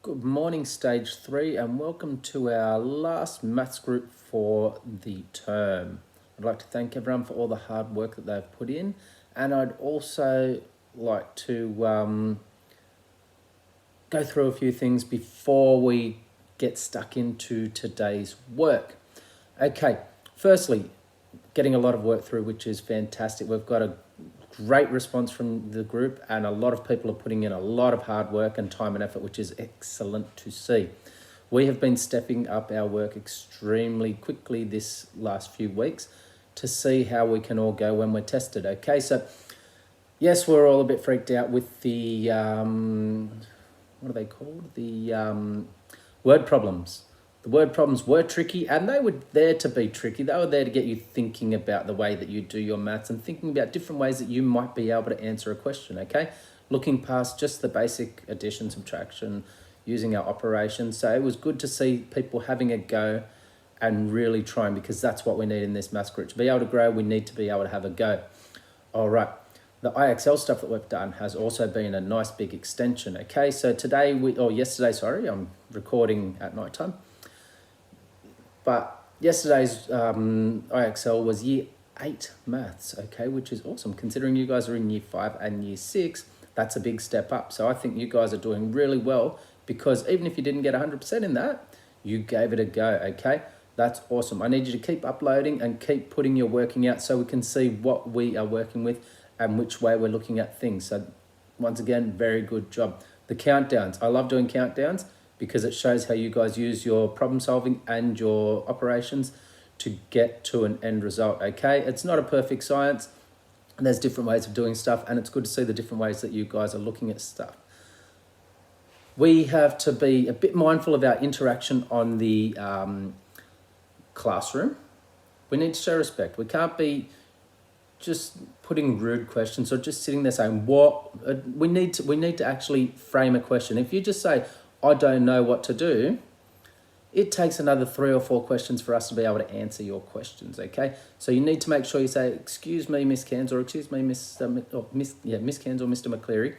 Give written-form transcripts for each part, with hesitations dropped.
Good morning, stage 3, and welcome to our last maths group for the term. I'd like to thank everyone for all the hard work that they've put in, and I'd also like to go through a few things before we get stuck into today's work. Okay, firstly, getting a lot of work through, which is fantastic. We've got a great response from the group, and a lot of people are putting in a lot of hard work and time and effort, which is excellent to see. We have been stepping up our work extremely quickly this last few weeks to see how we can all go when we're tested. Okay, so yes, we're all a bit freaked out with the what are they called? The word problems. The word problems were tricky, and they were there to be tricky. They were there to get you thinking about the way that you do your maths and thinking about different ways that you might be able to answer a question, okay? Looking past just the basic addition, subtraction, using our operations. So it was good to see people having a go and really trying, because that's what we need in this maths group. To be able to grow, we need to be able to have a go. All right. The IXL stuff that we've done has also been a nice big extension, okay? So yesterday, I'm recording at night time. But yesterday's IXL was year 8 maths, okay, which is awesome. Considering you guys are in year 5 and year 6, that's a big step up. So I think you guys are doing really well, because even if you didn't get 100% in that, you gave it a go, okay? That's awesome. I need you to keep uploading and keep putting your working out so we can see what we are working with and which way we're looking at things. So once again, very good job. The countdowns. I love doing countdowns, because it shows how you guys use your problem solving and your operations to get to an end result, okay? It's not a perfect science, and there's different ways of doing stuff, and it's good to see the different ways that you guys are looking at stuff. We have to be a bit mindful of our interaction on the classroom. We need to show respect. We can't be just putting rude questions or just sitting there saying what. We need to actually frame a question. If you just say, I don't know what to do, it takes another 3 or 4 questions for us to be able to answer your questions, okay? So you need to make sure you say, excuse me, Miss Cairns, or excuse me, Miss Cairns or Mr. McCleary.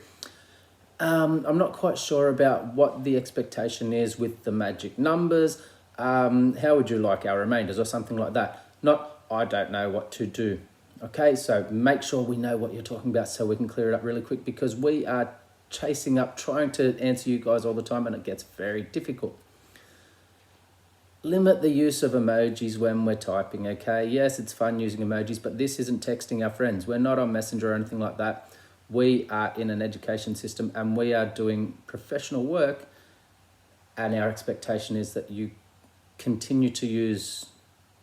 I'm not quite sure about what the expectation is with the magic numbers. How would you like our remainders, or something like that? Not, I don't know what to do. Okay, so make sure we know what you're talking about so we can clear it up really quick, because we are chasing up, trying to answer you guys all the time, and it gets very difficult. Limit the use of emojis when we're typing, okay? Yes, it's fun using emojis, but this isn't texting our friends. We're not on Messenger or anything like that. We are in an education system, and we are doing professional work, and our expectation is that you continue to use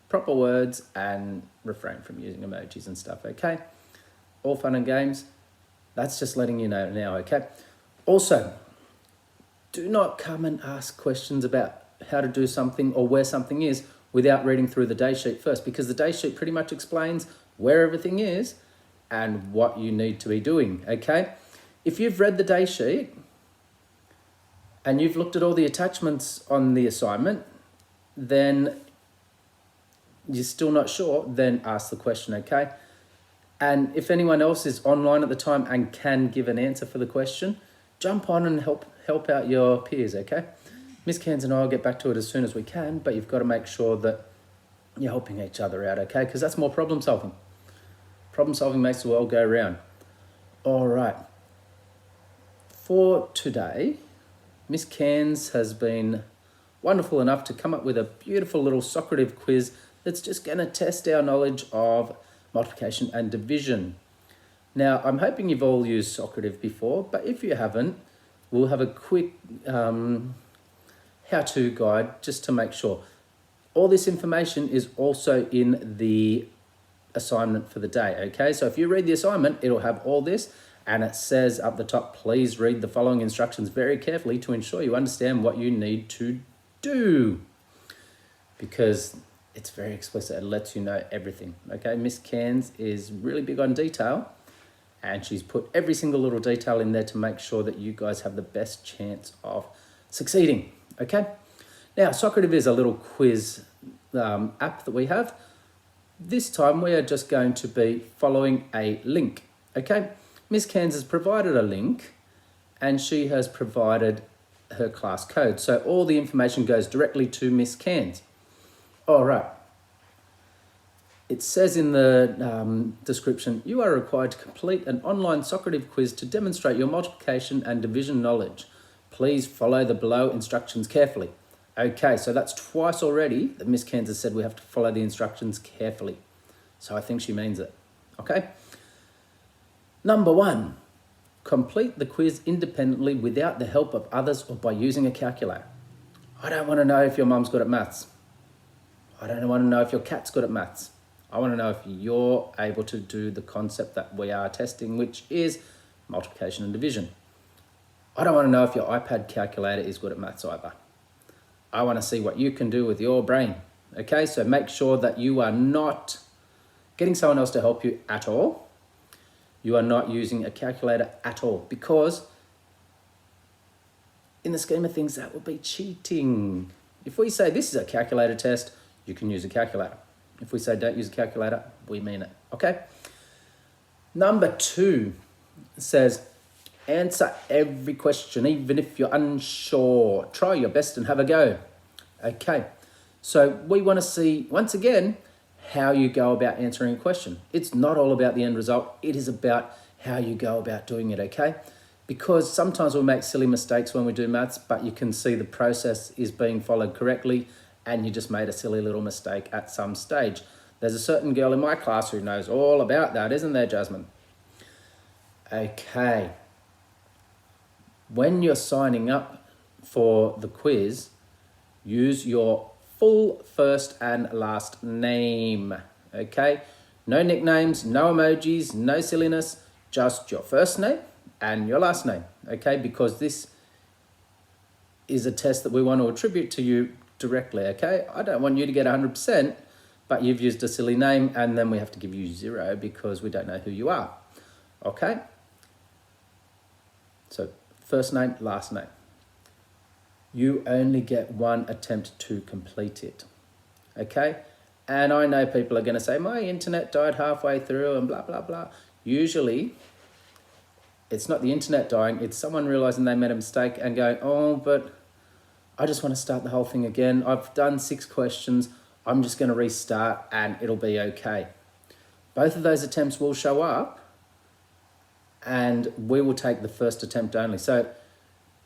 proper words and refrain from using emojis and stuff, okay? All fun and games. That's just letting you know now, okay? Also, do not come and ask questions about how to do something or where something is without reading through the day sheet first, because the day sheet pretty much explains where everything is and what you need to be doing, okay? If you've read the day sheet and you've looked at all the attachments on the assignment, then you're still not sure, then ask the question, okay? And if anyone else is online at the time and can give an answer for the question, jump on and help out your peers, okay? Miss Cairns and I will get back to it as soon as we can, but you've got to make sure that you're helping each other out, okay? Because that's more problem solving. Problem solving makes the world go round. All right. For today, Miss Cairns has been wonderful enough to come up with a beautiful little Socrative quiz that's just going to test our knowledge of multiplication and division. Now, I'm hoping you've all used Socrative before, but if you haven't, we'll have a quick how-to guide just to make sure. All this information is also in the assignment for the day, okay? So if you read the assignment, it'll have all this, and it says up the top, please read the following instructions very carefully to ensure you understand what you need to do, because it's very explicit. It lets you know everything, okay? Miss Cairns is really big on detail, and she's put every single little detail in there to make sure that you guys have the best chance of succeeding, okay? Now, Socrative is a little quiz app that we have. This time we are just going to be following a link, okay? Miss Cairns has provided a link, and she has provided her class code. So all the information goes directly to Miss Cairns. All right. It says in the description, you are required to complete an online Socrative quiz to demonstrate your multiplication and division knowledge. Please follow the below instructions carefully. Okay, so that's twice already that Miss Cairns has said we have to follow the instructions carefully. So I think she means it. Okay. Number 1, complete the quiz independently without the help of others or by using a calculator. I don't want to know if your mum's good at maths. I don't want to know if your cat's good at maths. I want to know if you're able to do the concept that we are testing, which is multiplication and division. I don't want to know if your iPad calculator is good at maths either. I want to see what you can do with your brain. Okay, so make sure that you are not getting someone else to help you at all. You are not using a calculator at all, because in the scheme of things, that would be cheating. If we say this is a calculator test, you can use a calculator. If we say don't use a calculator, we mean it, okay? Number 2 says, answer every question, even if you're unsure. Try your best and have a go. Okay, so we want to see, once again, how you go about answering a question. It's not all about the end result. It is about how you go about doing it, okay? Because sometimes we'll make silly mistakes when we do maths, but you can see the process is being followed correctly, and you just made a silly little mistake at some stage. There's a certain girl in my class who knows all about that, isn't there, Jasmine? Okay. When you're signing up for the quiz, use your full first and last name, okay? No nicknames, no emojis, no silliness, just your first name and your last name, okay? Because this is a test that we want to attribute to you directly, okay? I don't want you to get 100%, but you've used a silly name, and then we have to give you 0 because we don't know who you are, okay? So first name, last name. You only get 1 attempt to complete it, okay? And I know people are going to say, my internet died halfway through and blah, blah, blah. Usually, it's not the internet dying, it's someone realizing they made a mistake and going, oh, but I just want to start the whole thing again. I've done 6 questions. I'm just going to restart and it'll be okay. Both of those attempts will show up, and we will take the first attempt only. So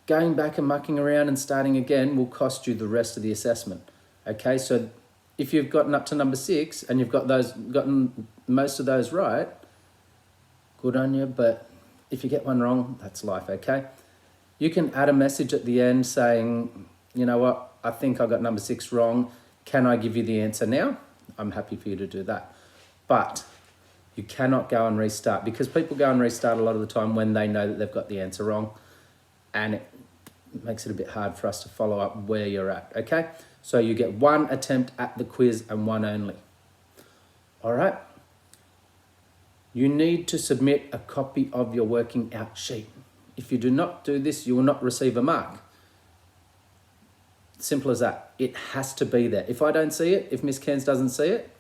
going back and mucking around and starting again will cost you the rest of the assessment. Okay, so if you've gotten up to number 6 and you've gotten most of those right, good on you. But if you get one wrong, that's life, okay? You can add a message at the end saying, you know what, I think I got number 6 wrong. Can I give you the answer now? I'm happy for you to do that. But you cannot go and restart, because people go and restart a lot of the time when they know that they've got the answer wrong, and it makes it a bit hard for us to follow up where you're at, okay? So you get 1 attempt at the quiz and 1 only. All right? You need to submit a copy of your working out sheet. If you do not do this, you will not receive a mark. Simple as that. It has to be there. If I don't see it, if Miss Cairns doesn't see it,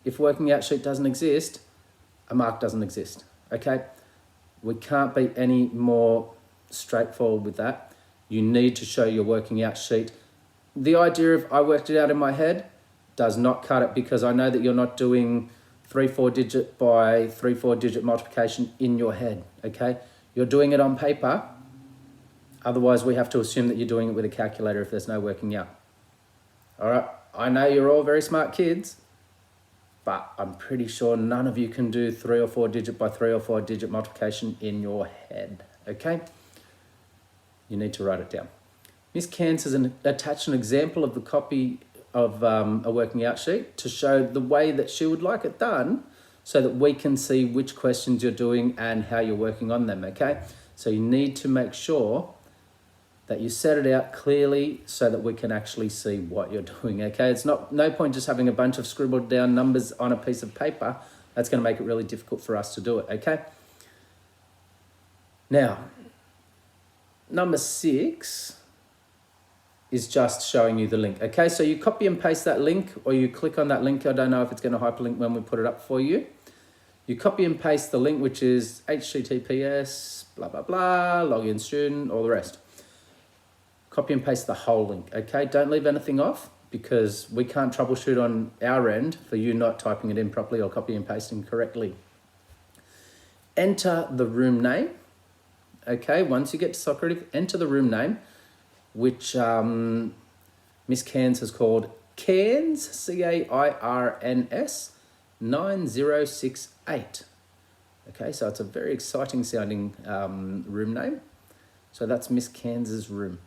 if working out sheet doesn't exist, a mark doesn't exist, okay? We can't be any more straightforward with that. You need to show your working out sheet. The idea of I worked it out in my head does not cut it, because I know that you're not doing 3-4 digit by 3-4 digit multiplication in your head, okay? You're doing it on paper. Otherwise, we have to assume that you're doing it with a calculator if there's no working out. All right, I know you're all very smart kids, but I'm pretty sure none of you can do 3 or 4 digit by 3 or 4 digit multiplication in your head, okay? You need to write it down. Miss Cairns has attached an example of the copy of a working out sheet to show the way that she would like it done, so that we can see which questions you're doing and how you're working on them, okay? So you need to make sure that you set it out clearly so that we can actually see what you're doing, okay? It's no point just having a bunch of scribbled down numbers on a piece of paper. That's going to make it really difficult for us to do it, okay? Now, number 6 is just showing you the link, okay? So you copy and paste that link, or you click on that link. I don't know if it's going to hyperlink when we put it up for you. You copy and paste the link, which is HTTPS, blah, blah, blah, login student, all the rest. copy and paste the whole link, okay? Don't leave anything off because we can't troubleshoot on our end for you not typing it in properly or copy and pasting correctly. Enter the room name, okay? Once you get to Socrative, enter the room name, which Miss Cairns has called Cairns, Cairns 9068. Okay, so it's a very exciting sounding room name. So that's Miss Cairns's room.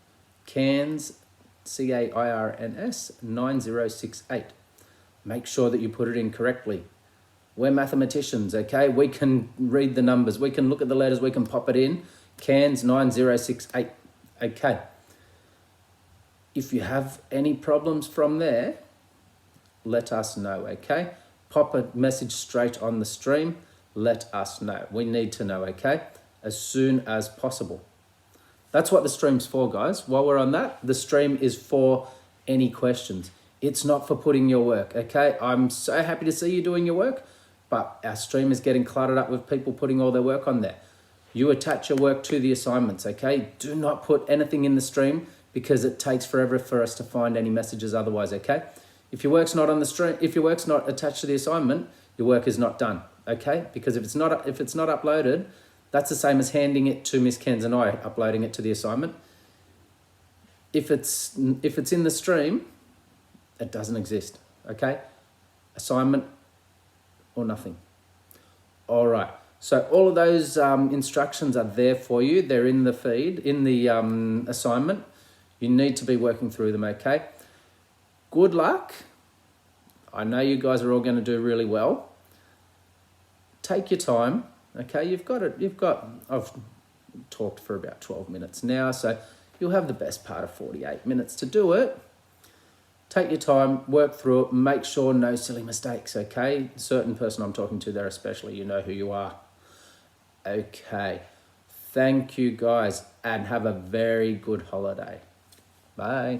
Cairns, Cairns 9068. Make sure that you put it in correctly. We're mathematicians, okay? We can read the numbers. We can look at the letters. We can pop it in. Cairns 9068. Okay. If you have any problems from there, let us know, okay? Pop a message straight on the stream. Let us know. We need to know, okay? As soon as possible. That's what the stream's for, guys. While we're on that, the stream is for any questions. It's not for putting your work, okay? I'm so happy to see you doing your work, but our stream is getting cluttered up with people putting all their work on there. You attach your work to the assignments, okay? Do not put anything in the stream because it takes forever for us to find any messages otherwise, okay? If your work's not on the stream, if your work's not attached to the assignment, your work is not done, okay? Because if it's not uploaded, that's the same as handing it to Miss Cairns and I, uploading it to the assignment. If it's in the stream, it doesn't exist, okay? Assignment or nothing. All right, so all of those instructions are there for you. They're in the feed, in the assignment. You need to be working through them, okay? Good luck. I know you guys are all going to do really well. Take your time, okay? I've talked for about 12 minutes now, so you'll have the best part of 48 minutes to do it. Take your time, work through it, make sure no silly mistakes, okay? Certain person I'm talking to there especially, you know who you are. Okay, thank you guys, and have a very good holiday. Bye.